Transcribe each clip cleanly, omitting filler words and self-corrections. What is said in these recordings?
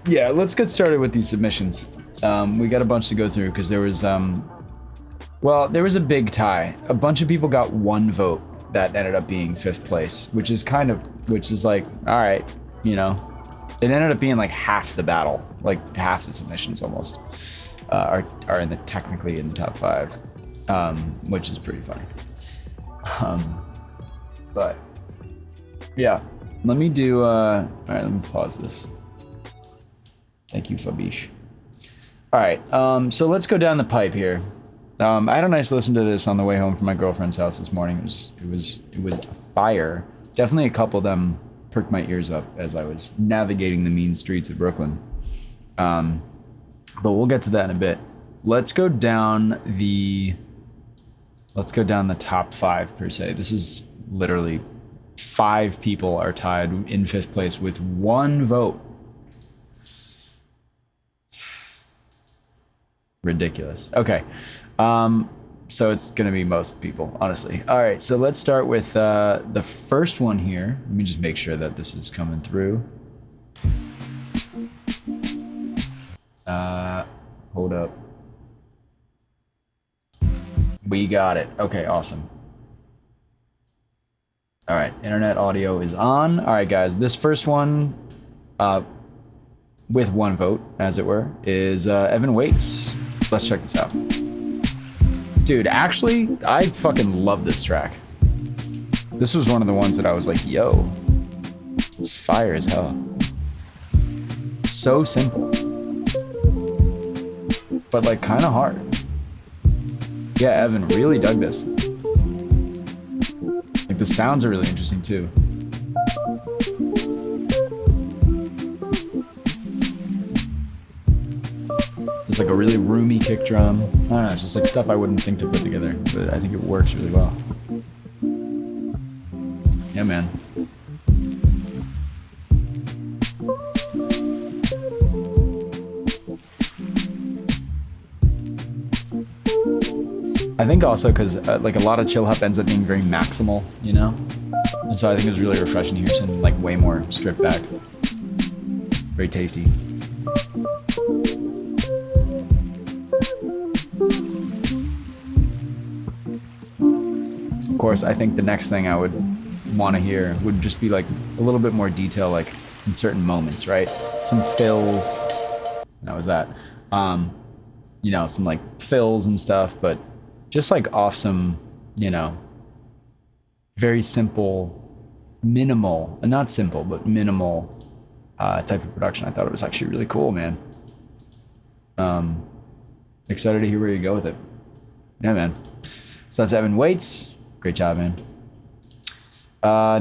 Yeah, let's get started with these submissions. We got a bunch to go through because there was, well, there was a big tie. A bunch of people got one vote that ended up being 5th place, which is like, all right, you know, it ended up being like half the battle, like half the submissions almost are technically in the top 5, which is pretty funny. But yeah, let me do, all right, let me pause this. Thank you, Fabish. All right, so let's go down the pipe here. I had a nice listen to this on the way home from my girlfriend's house this morning. It was fire. Definitely a couple of them perked my ears up as I was navigating the mean streets of Brooklyn. But we'll get to that in a bit. Let's go down the top 5 per se. This is literally 5 people are tied in 5th place with 1 vote. Ridiculous. Okay. So it's gonna be most people, honestly. All right, so let's start with the first one here. Let me just make sure that this is coming through. Hold up. We got it. Okay, awesome. All right, internet audio is on. All right, guys, this first one, with 1 vote, as it were, is Evan Waits. Let's check this out. Dude, actually, I fucking love this track. This was one of the ones that I was like, yo, fire as hell. So simple. But like kind of hard. Yeah, Evan really dug this. Like the sounds are really interesting too. It's like a really roomy kick drum. I don't know, it's just like stuff I wouldn't think to put together, but I think it works really well. Yeah, man. I think also because like a lot of chill hop ends up being very maximal, you know? And so I think it was really refreshing to hear something like way more stripped back. Very tasty. Of course, I think the next thing I would want to hear would just be like a little bit more detail, like in certain moments, right? Some fills. That was that. You know, some like fills and stuff, but just like off some, you know, very simple, minimal, not simple, but minimal type of production. I thought it was actually really cool, man. Excited to hear where you go with it. Yeah, man. So that's Evan Waits. Great job, man.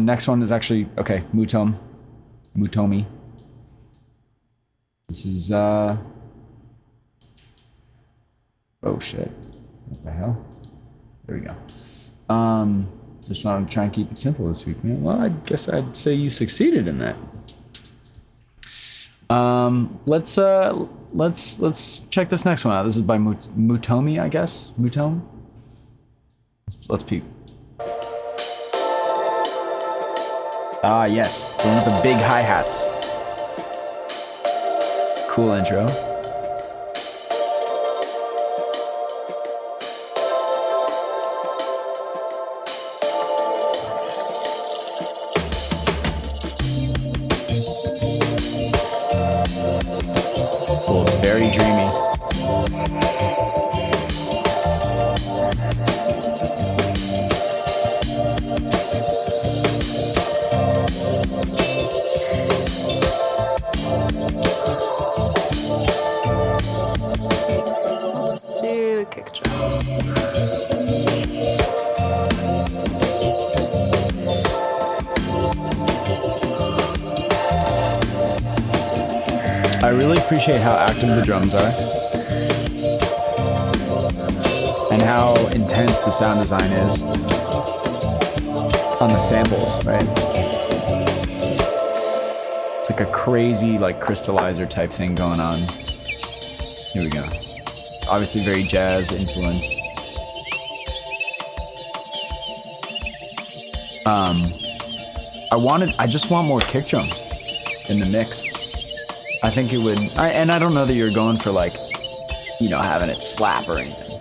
Next one is actually, okay, Mutomi. This is, oh shit. What the hell? There we go. Just wanted to try and keep it simple this week, man. Well, I guess I'd say you succeeded in that. Let's check this next one out. This is by Mutomi, I guess. Mutome. Let's peep. Ah, yes, the one with the big hi-hats. Cool intro. Cool, very dreamy. Let's do a kick drum. I really appreciate how active the drums are and how intense the sound design is on the samples, right? It's like a crazy like crystallizer type thing going on. Here we go. Obviously very jazz influence. I just want more kick drum in the mix. I think it would, and I don't know that you're going for like, you know, having it slap or anything.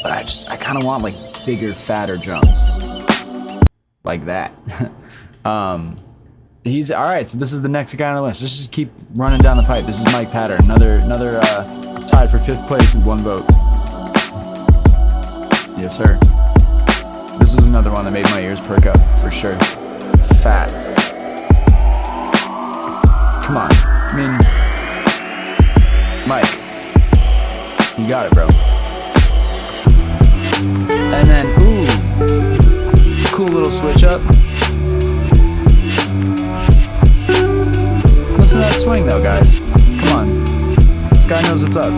But I kind of want like bigger, fatter drums. Like that. He's, all right, so this is the next guy on our list. Let's just keep running down the pipe. This is Mike Pattern, another tied for 5th place with 1 vote. Yes, sir. This was another one that made my ears perk up, for sure. Fat. Come on. I mean, Mike, you got it, bro. And then, ooh, cool little switch up. Listen to that swing, though, guys. Come on. This guy knows what's up.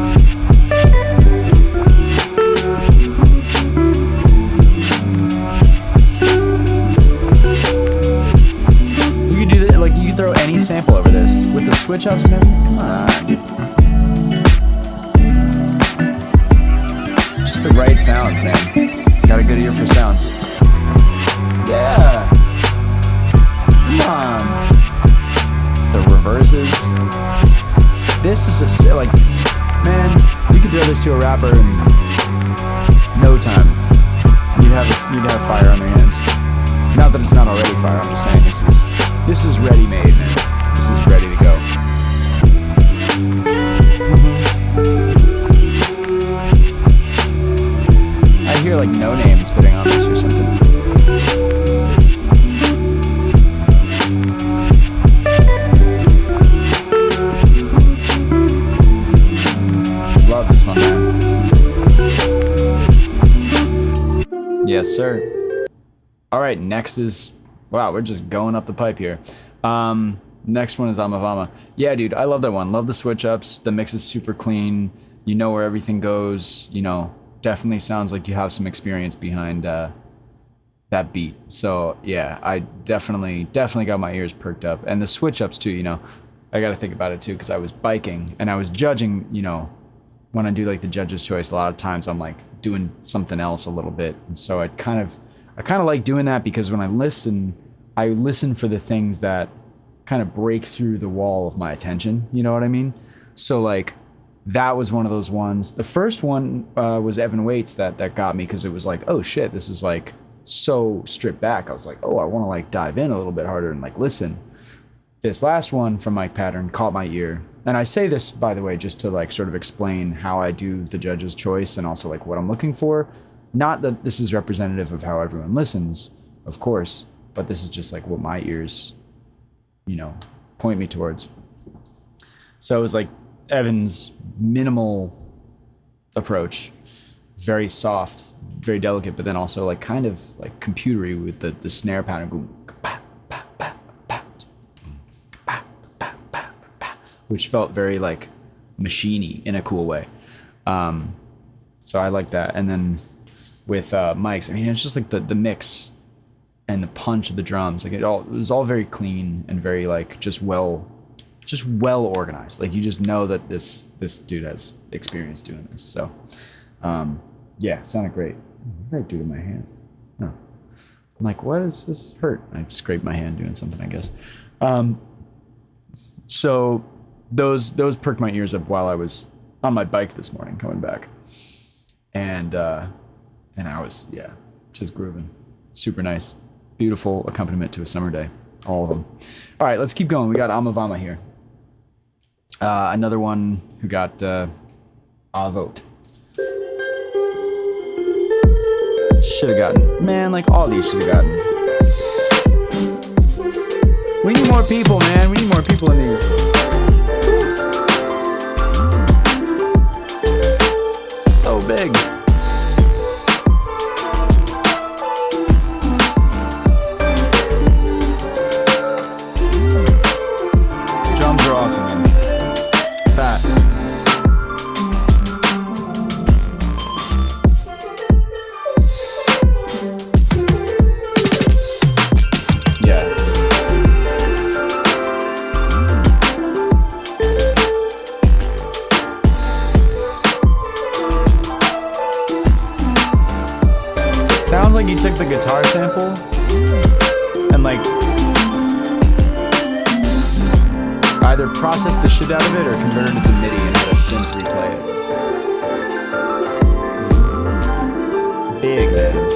You could do that, like, you could throw any sample over this with the switch ups and everything. Come on. Just the right sounds, man. Got a good ear for sounds. Yeah. Come on. The reverses. This is a, like, man, you could throw this to a rapper in no time. You'd have fire on your hands. Not that it's not already fire, I'm just saying this is ready-made, man. This is ready to go. I hear like No Name spitting on this or something. Love this one, man. Yes, sir. All right, next is, wow, we're just going up the pipe here. Next one is Amavama. Yeah, dude, I love that one. Love the switch ups. The mix is super clean. You know where everything goes. You know, definitely sounds like you have some experience behind that beat. So yeah, I definitely got my ears perked up. And the switch ups too, you know, I got to think about it too, because I was biking and I was judging, you know, when I do like the judge's choice, a lot of times I'm like doing something else a little bit. And so I kind of like doing that, because when I listen for the things that kind of break through the wall of my attention. You know what I mean? So like, that was one of those ones. The first one was Evan Waits that got me, because it was like, oh shit, this is like so stripped back. I was like, oh, I want to like dive in a little bit harder and like listen. This last one from Mike Pattern caught my ear. And I say this, by the way, just to like sort of explain how I do the judge's choice and also like what I'm looking for. Not that this is representative of how everyone listens, of course, but this is just like what my ears, you know, point me towards. So it was like Evan's minimal approach, very soft, very delicate, but then also like kind of like computery with the snare pattern, boom, which felt very like machiney in a cool way. So I like that. And then with Mike's, I mean, it's just like the mix and the punch of the drums, like it was all very clean and very like just well organized. Like you just know that this dude has experience doing this. So yeah, sounded great. What did I do to my hand? No. I'm like, what does this hurt? I scraped my hand doing something, I guess. So those perked my ears up while I was on my bike this morning coming back. And I was, yeah, just grooving. Super nice. Beautiful accompaniment to a summer day. All of them. All right, let's keep going. We got Amavama here. Another one who got a vote. Should have gotten. Man, like all these should have gotten. We need more people, man. We need more people in these. So big. Drums are awesome, man. Fat. Yeah. Sounds like you took the guitar sample and like either processed the shit out of it or converted it to MIDI and had a synth replay it. Big, man.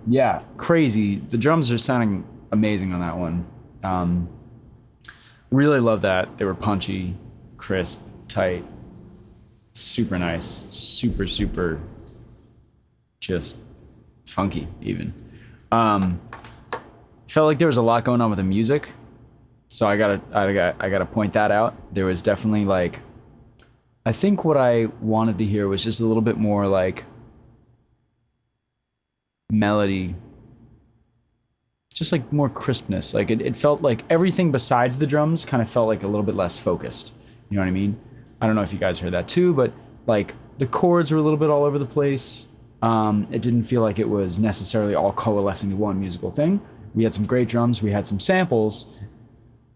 Yeah, crazy. The drums are sounding amazing on that one. Really love that. They were punchy, crisp, tight, super nice, super, super just funky even. Felt like there was a lot going on with the music. So I gotta point that out. There was definitely like, I think what I wanted to hear was just a little bit more like melody, just like more crispness. Like it felt like everything besides the drums kind of felt like a little bit less focused. You know what I mean? I don't know if you guys heard that too, but like the chords were a little bit all over the place. It didn't feel like it was necessarily all coalescing to one musical thing. We had some great drums, we had some samples,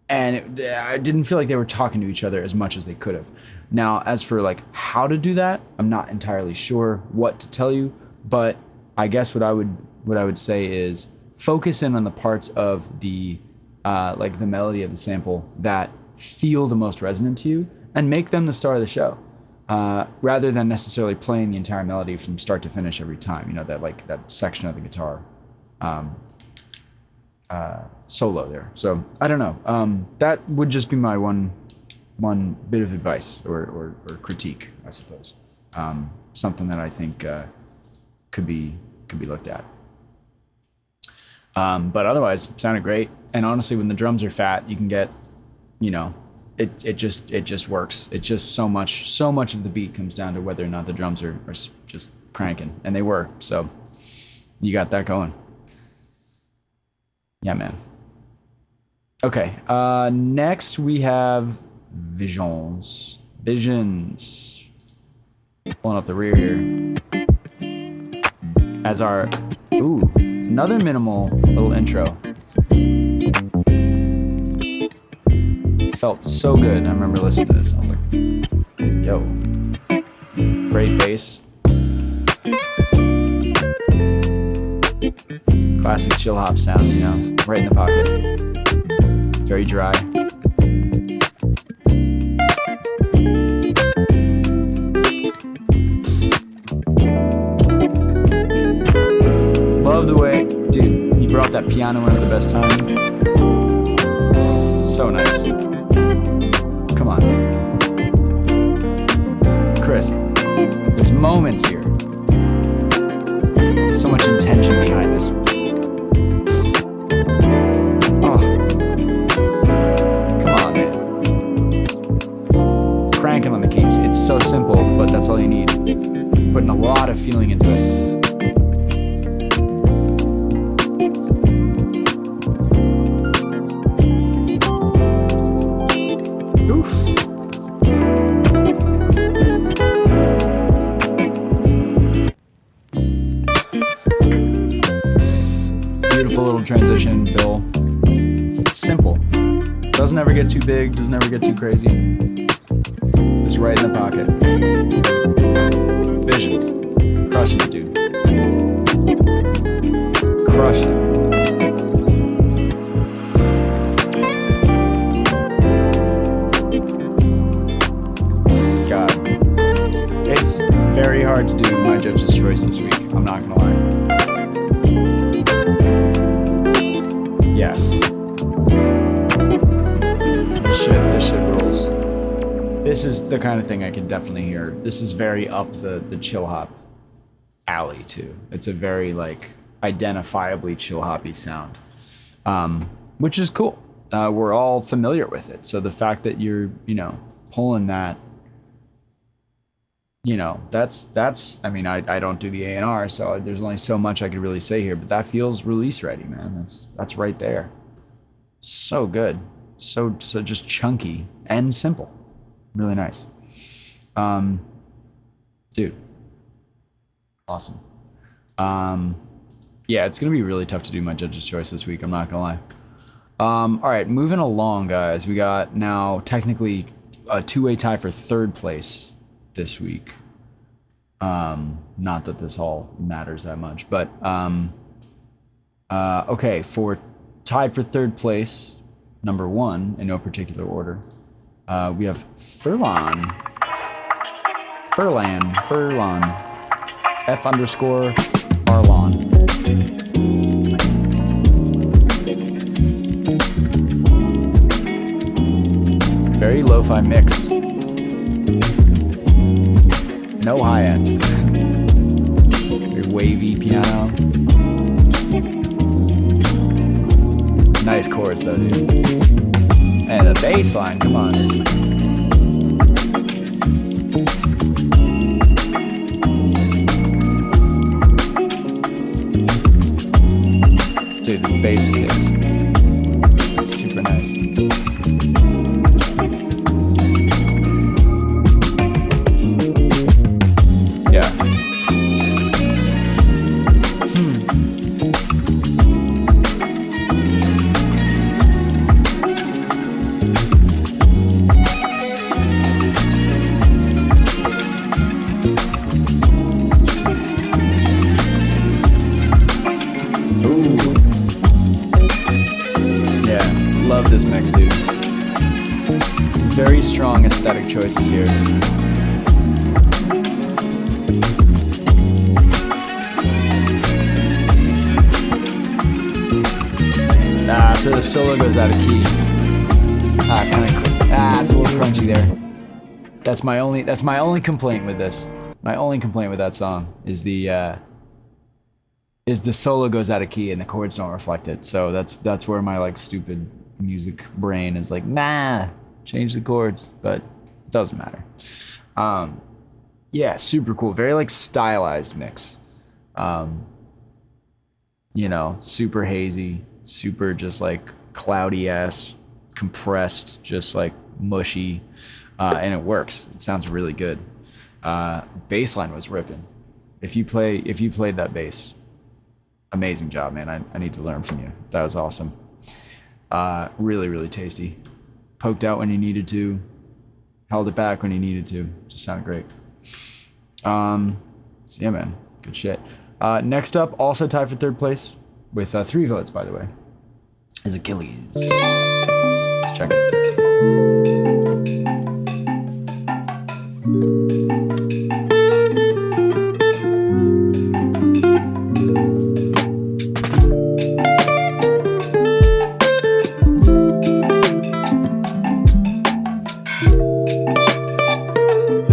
and I didn't feel like they were talking to each other as much as they could have. Now, as for like how to do that, I'm not entirely sure what to tell you, but I guess what I would say is focus in on the parts of the like the melody of the sample that feel the most resonant to you, and make them the star of the show, rather than necessarily playing the entire melody from start to finish every time. You know, that section of the guitar solo there. So I don't know. That would just be my one bit of advice or critique, I suppose. Something that I think could be looked at. But otherwise, it sounded great. And honestly, when the drums are fat, you can get, you know, it just works. It's just so much of the beat comes down to whether or not the drums are just cranking, and they were. So you got that going. Yeah, man. Okay. Next we have Visions. Pulling up the rear here. As our, another minimal little intro. Felt so good. I remember listening to this. I was like, yo, great bass. Classic chill hop sounds, you know, right in the pocket. Very dry. Love the way, dude, he brought that piano in at the best time. So nice. Come on. Crisp. There's moments here. So much intention behind this. Oh. Come on, man. Cranking on the keys. It's so simple, but that's all you need. Putting a lot of feeling into it. Beautiful little transition, fill. Simple. Doesn't ever get too big, doesn't ever get too crazy. Just right in the pocket. Visions. Crushing it, dude. Crushing it. God. It's very hard to do my judge's choice this week, I'm not gonna lie. Yeah. This shit rules. This is the kind of thing I can definitely hear. This is very up the chill hop alley too. It's a very like identifiably chill hoppy sound, which is cool. We're all familiar with it. So the fact that you're, you know, pulling that, you know, that's. I mean, I don't do the A&R, so there's only so much I could really say here. But that feels release ready, man. That's right there. So good, so just chunky and simple. Really nice. Dude. Awesome. Yeah, it's gonna be really tough to do my judge's choice this week. I'm not gonna lie. All right, moving along, guys. We got now technically a two-way tie for third place this week. Not that this all matters that much, but okay, for tied for third place, number 1 in no particular order, we have Furlan, F_Arlon. Very lo-fi mix. No high end. Very wavy piano. Nice chords though, dude. And the bass line, come on. Dude, this bass kicks. Super nice. Yeah. Ooh. Yeah, love this mix, dude. Very strong aesthetic choices here. So the solo goes out of key. It's a little crunchy there. That's my only complaint with this. My only complaint with that song is the solo goes out of key and the chords don't reflect it. So that's where my like stupid music brain is like, nah, change the chords, but it doesn't matter. Yeah, super cool. Very like stylized mix. Super hazy, super just like cloudy-ass, compressed, just like mushy, and it works. It sounds really good. Bass line was ripping. If you played that bass, amazing job, man. I need to learn from you. That was awesome. Really, really tasty. Poked out when you needed to, held it back when you needed to. Just sounded great. So yeah, man, good shit. Next up, also tied for third place with 3 votes, by the way, is Achilles. Let's check it.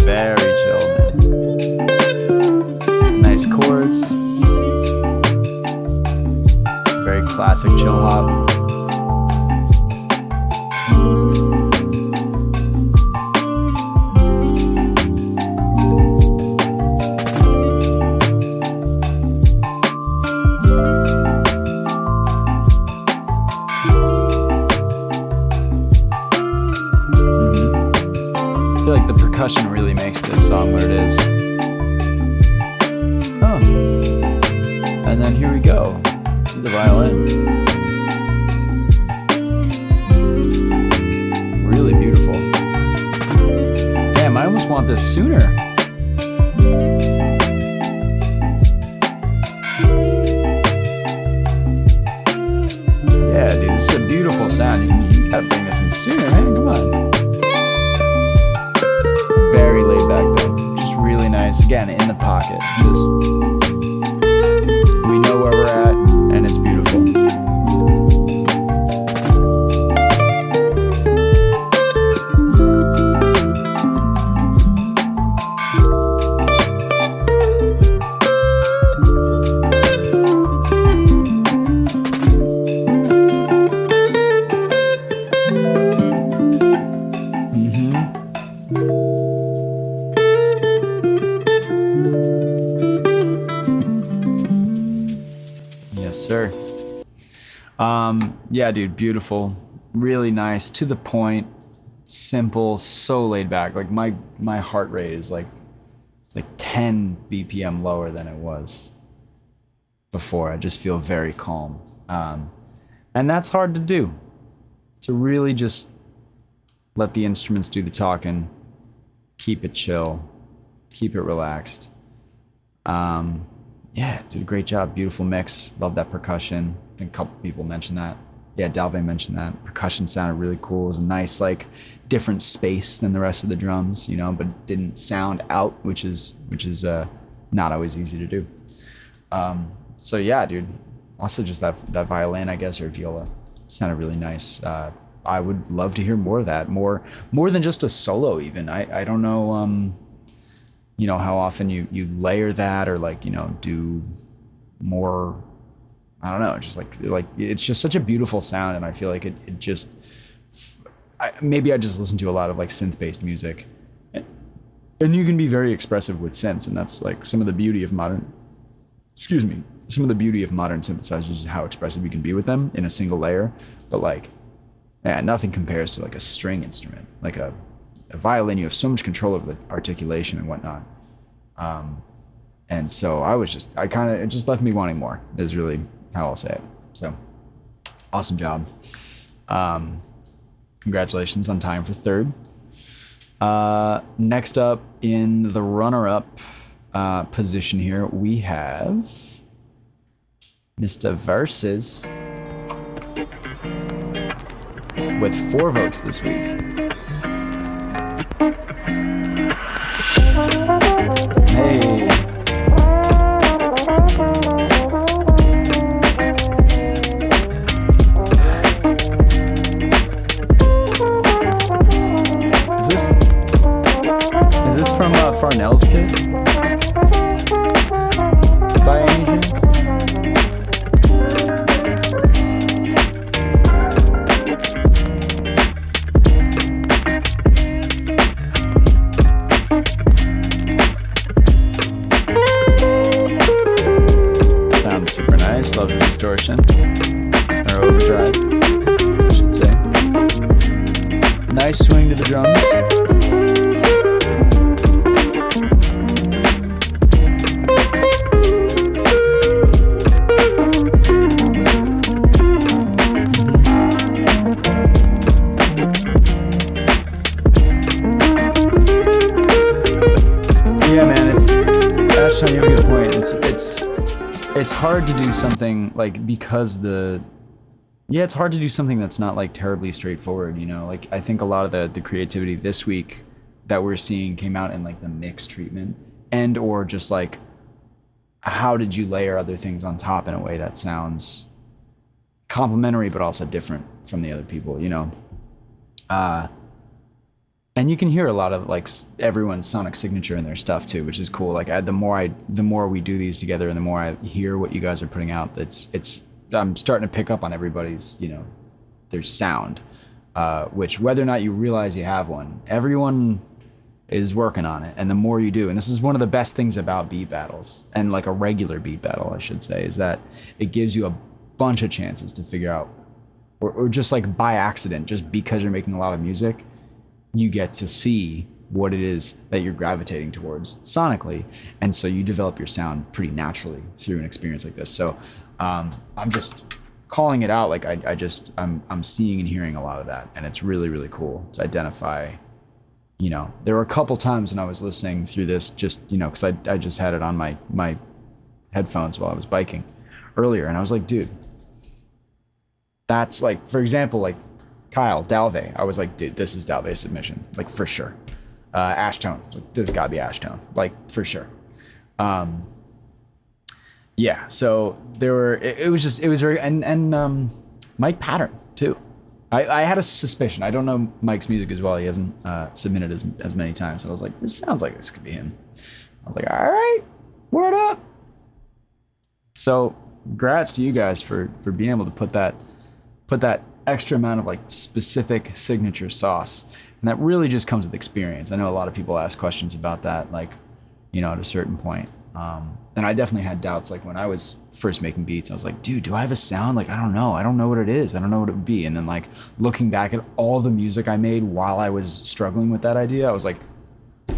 Very chill, man. Nice chords. Very classic chill hop. I feel like the percussion really makes this song what it is. Oh. And then here we go. The violin. Really beautiful. Damn, I almost want this sooner. Yeah, dude, this is a beautiful sound. You gotta bring this in sooner, man. Come on. Very laid back though. Just really nice. Again, in the pocket. Just we know where we're at, and it's beautiful. Yes, sir. Yeah, dude, beautiful, really nice, to the point, simple, so laid back. Like my heart rate is like, it's like 10 BPM lower than it was. before. I just feel very calm. And that's hard to do, to really just let the instruments do the talking, keep it chill, keep it relaxed. Yeah, did a great job. Beautiful mix. Love that percussion. I think a couple people mentioned that. Yeah, Dalve mentioned that. Percussion sounded really cool. It was a nice, like, different space than the rest of the drums, you know, but didn't sound out, which is not always easy to do. So yeah, dude. Also just that violin, I guess, or viola sounded really nice. I would love to hear more of that. More than just a solo even. I don't know you know, how often you layer that or, like, you know, do more. I don't know, just like it's just such a beautiful sound, and I feel like it just maybe I just listen to a lot of like synth-based music, and you can be very expressive with synths, and that's like some of the beauty of modern synthesizers is how expressive you can be with them in a single layer. But like, yeah, nothing compares to like a string instrument, like a violin. You have so much control over the articulation and whatnot. And so it just left me wanting more, is really how I'll say it. So awesome job. Congratulations on tying for third. Next up in the runner-up position here, we have Mr. Versus with 4 votes this week. Hey. Is this from Farnell's Kid? By any chance? Sounds super nice. Love the distortion. Or overdrive, I should say. Nice swing to the drums. Yeah, man, Ashetone, you have a good point. It's hard to do something like, because it's hard to do something that's not like terribly straightforward, you know? Like, I think a lot of the creativity this week that we're seeing came out in like the mix treatment, and or just like, how did you layer other things on top in a way that sounds complementary but also different from the other people, you know? And you can hear a lot of like everyone's sonic signature in their stuff too, which is cool. Like, the more we do these together, and the more I hear what you guys are putting out, I'm starting to pick up on everybody's, you know, their sound, which, whether or not you realize you have one, everyone is working on it. And the more you do, and this is one of the best things about beat battles, and like a regular beat battle, I should say, is that it gives you a bunch of chances to figure out, or just like by accident, just because you're making a lot of music, you get to see what it is that you're gravitating towards sonically, and so you develop your sound pretty naturally through an experience like this. So I'm just calling it out. Like, I'm seeing and hearing a lot of that, and it's really, really cool to identify. You know, there were a couple times when I was listening through this, just, you know, because I just had it on my headphones while I was biking earlier, and I was like, dude, that's like, for example, like Kyle, Dalve, I was like, dude, this is Dalve's submission, like, for sure. Ashetone, like, this gotta be Ashetone, like, for sure. Yeah, so it was very, and Mike Pattern too. I had a suspicion. I don't know Mike's music as well. He hasn't submitted as many times. So I was like, this sounds like this could be him. I was like, all right, word up. So congrats to you guys for being able to put that extra amount of like specific signature sauce. And that really just comes with experience. I know a lot of people ask questions about that, like, you know, at a certain point. And I definitely had doubts, like when I was first making beats, I was like, dude, do I have a sound? Like, I don't know what it is. I don't know what it would be. And then like looking back at all the music I made while I was struggling with that idea, I was like,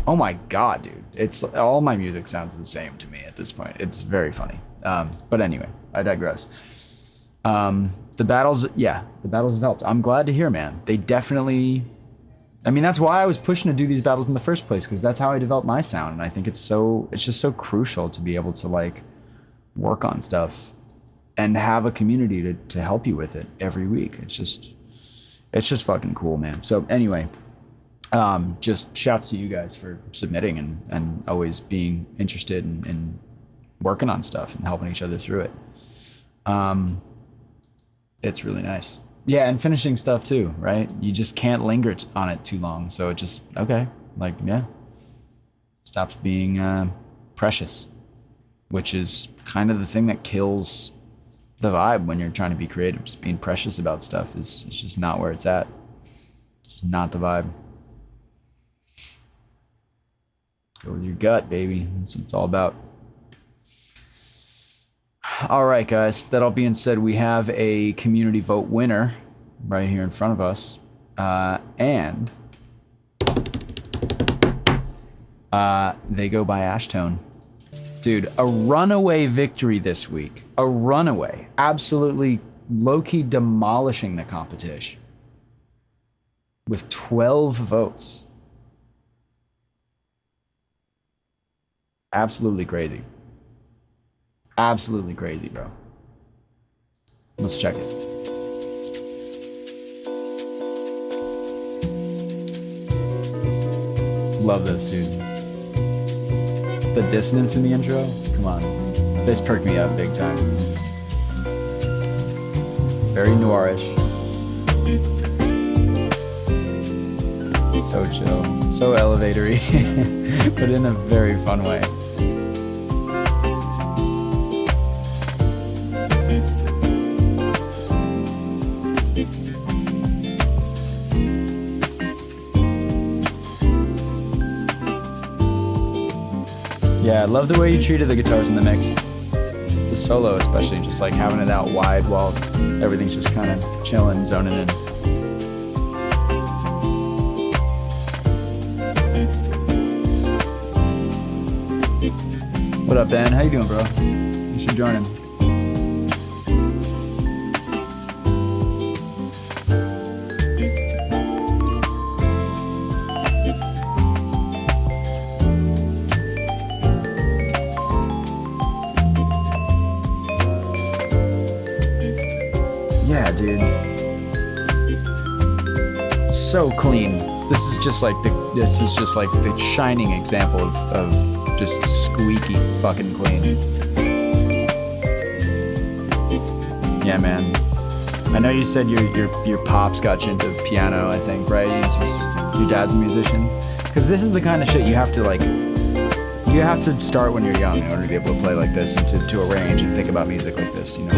oh my God, dude, it's all my music sounds the same to me at this point. It's very funny. But anyway, I digress. The battles have helped. I'm glad to hear, man. They definitely, I mean, that's why I was pushing to do these battles in the first place, because that's how I developed my sound. And I think it's just so crucial to be able to like work on stuff and have a community to help you with it every week. It's just fucking cool, man. So anyway, just shouts to you guys for submitting and always being interested in working on stuff and helping each other through it. It's really nice. Yeah, and finishing stuff too, right? You just can't linger on it too long. So it just, okay, like, yeah, stops being precious, which is kind of the thing that kills the vibe when you're trying to be creative. Just being precious about stuff is just not where it's at. It's just not the vibe. Go with your gut, baby. That's what it's all about. All right, guys. That all being said, we have a community vote winner right here in front of us. And they go by Ashetone. Dude, a runaway victory this week. A runaway. Absolutely low-key demolishing the competition. With 12 votes. Absolutely crazy. Absolutely crazy, bro. Let's check it. Love this, dude. The dissonance in the intro? Come on. This perked me up big time. Very noirish. So chill. So elevatory. But in a very fun way. Yeah, I love the way you treated the guitars in the mix. The solo especially, just like having it out wide while everything's just kind of chilling, zoning in. What up, Ben? How you doing, bro? You should join him. Yeah, dude. So clean. This is just like the shining example of just squeaky fucking clean. Yeah, man. I know you said your pops got you into piano, I think, right? Your dad's a musician. Because this is the kind of shit you have to start when you're young in order to be able to play like this and to arrange and think about music like this, you know.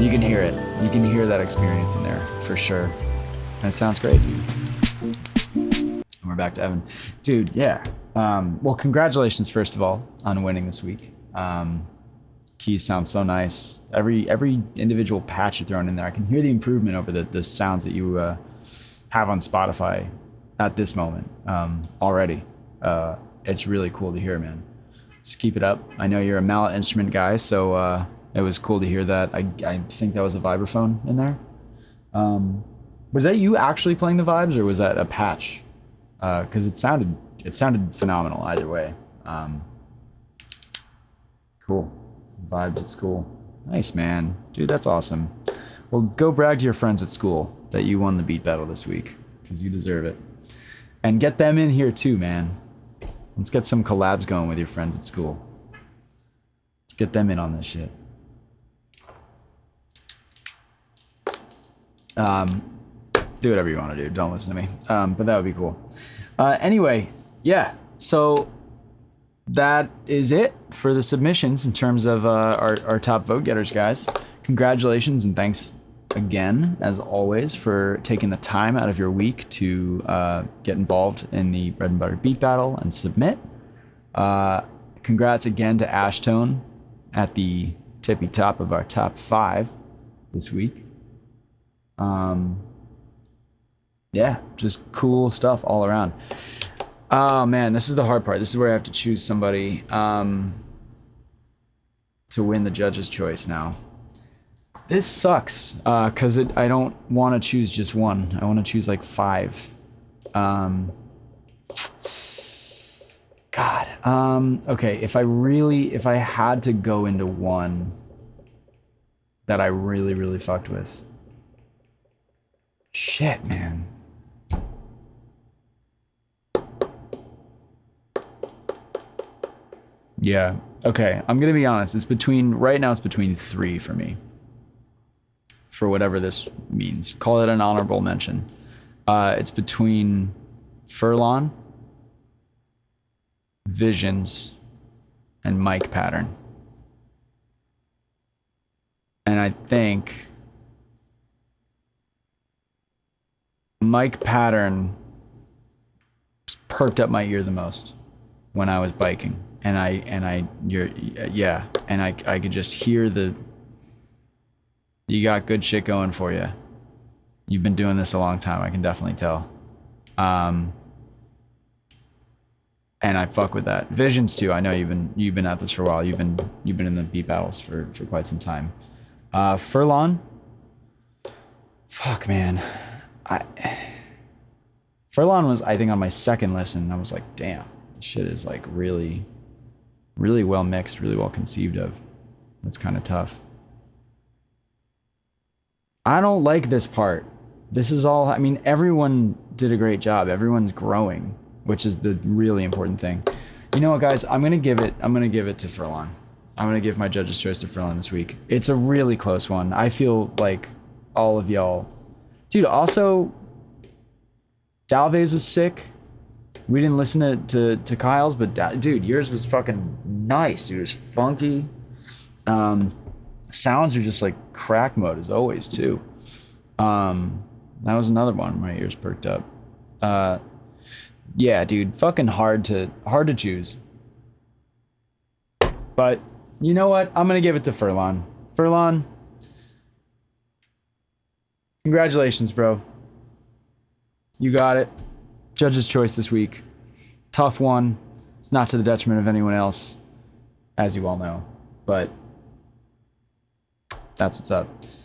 You can hear it. You can hear that experience in there, for sure. And it sounds great, dude. And we're back to Evan. Dude, yeah. Well, congratulations, first of all, on winning this week. Keys sound so nice. Every individual patch you're throwing in there, I can hear the improvement over the sounds that you have on Spotify at this moment already. It's really cool to hear, man. Just keep it up. I know you're a mallet instrument guy, so it was cool to hear that. I think that was a vibraphone in there. Was that you actually playing the vibes, or was that a patch? Because it sounded phenomenal either way. Cool. Vibes at school. Nice, man. Dude, that's awesome. Well, go brag to your friends at school that you won the beat battle this week, because you deserve it. And get them in here too, man. Let's get some collabs going with your friends at school. Let's get them in on this shit. Do whatever you want to do. Don't listen to me. But that would be cool. Anyway, yeah. So that is it for the submissions in terms of our top vote getters, guys. Congratulations and thanks again, as always, for taking the time out of your week to get involved in the Bread and Butter Beat Battle and submit. Congrats again to Ashetone at the tippy top of our top 5 this week. Yeah, just cool stuff all around. Oh man, this is the hard part. This is where I have to choose somebody. to win the judge's choice now. This sucks, because I don't want to choose just one. I want to choose like 5. God. Okay, if I had to go into one that I really, really fucked with. Shit, man. Yeah. Okay, I'm gonna be honest. Right now it's between 3 for me. For whatever this means. Call it an honorable mention. It's between Furlon, Visions, and Mike Pattern. And I think Mike Pattern perked up my ear the most when I was biking. And I could just hear you got good shit going for you. You've been doing this a long time, I can definitely tell. And I fuck with that. Visions too. I know you've been at this for a while. You've been in the beat battles for quite some time. Furlon. Fuck, man. Furlon was, I think, on my second listen. I was like, damn, this shit is like really, really well mixed, really well conceived of. That's kind of tough. I don't like this part. This is all, I mean, everyone did a great job. Everyone's growing, which is the really important thing. You know what, guys? I'm gonna give it to Furlon. I'm gonna give my judge's choice to Furlon this week. It's a really close one. I feel like all of y'all, dude. Also, Dalve's was sick. We didn't listen to Kyle's, but dude, yours was fucking nice. Dude, it was funky. Sounds are just like crack mode as always too. That was another one. My ears perked up. Yeah, dude, fucking hard to choose. But you know what? I'm gonna give it to Furlon. Furlon, congratulations, bro. You got it. Judge's choice this week. Tough one. It's not to the detriment of anyone else, as you all know. But that's what's up.